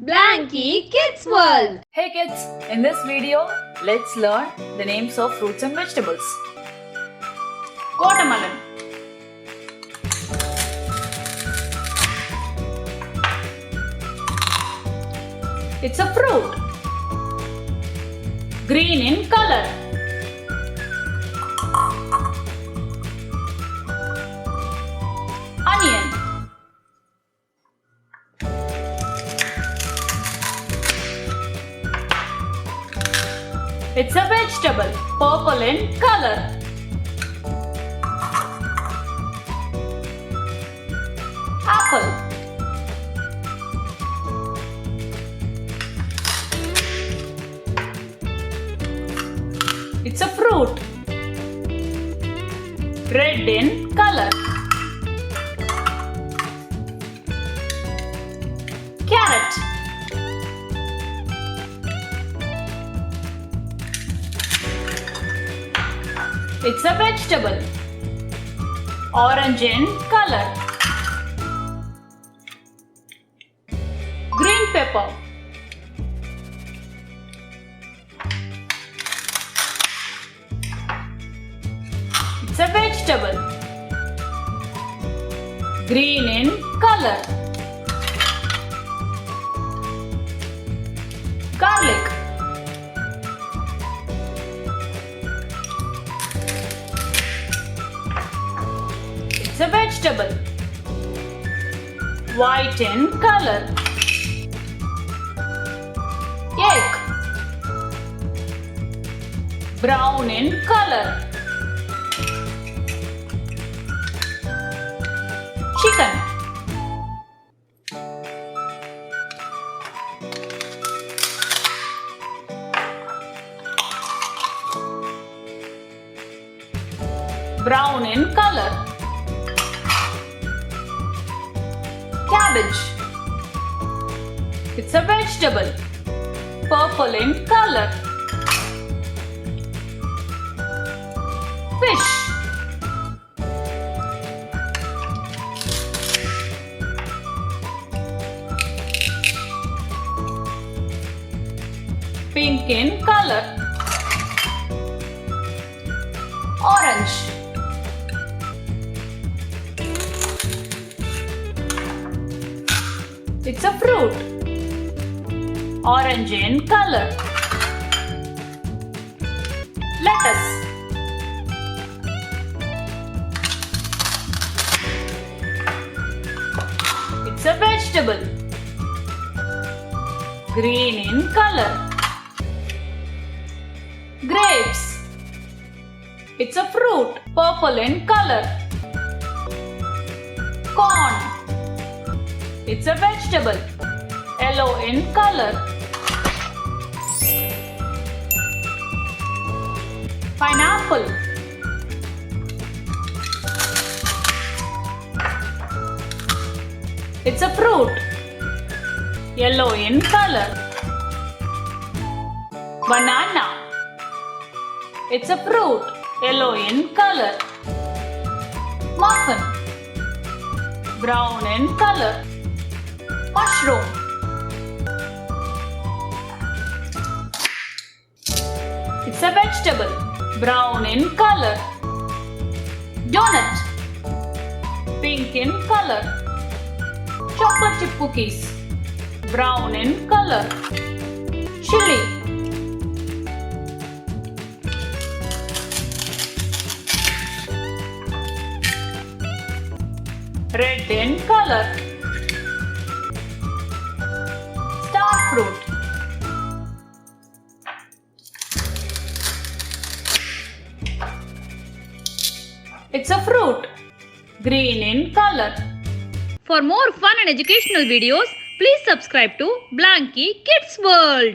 Blanky Kids World. Hey kids, in this video, let's learn the names of fruits and vegetables. Watermelon. It's a fruit. Green in color. Onion. It's a vegetable, purple in color. Apple. It's a fruit, red in color. Carrot. It's a vegetable, orange in color. Green pepper. It's a vegetable, green in color. Garlic. It's a vegetable, white in color. Egg, brown in color. Chicken. Brown in color. Cabbage. It's a vegetable, purple in color. Fish. Pink in color. Orange. It's a fruit, orange in color. Lettuce. It's a vegetable, green in color. Grapes. It's a fruit, purple in color. Corn. It's a vegetable, yellow in color. Pineapple. It's a fruit, yellow in color. Banana. It's a fruit, yellow in color. Muffin, brown in color. Mushroom. It's a vegetable, brown in color. Donut, pink in color. Chocolate chip cookies, brown in color. Chili. Red in color. Fruit. It's a fruit, green in color. For more fun and educational videos, please subscribe to Blanky Kids World.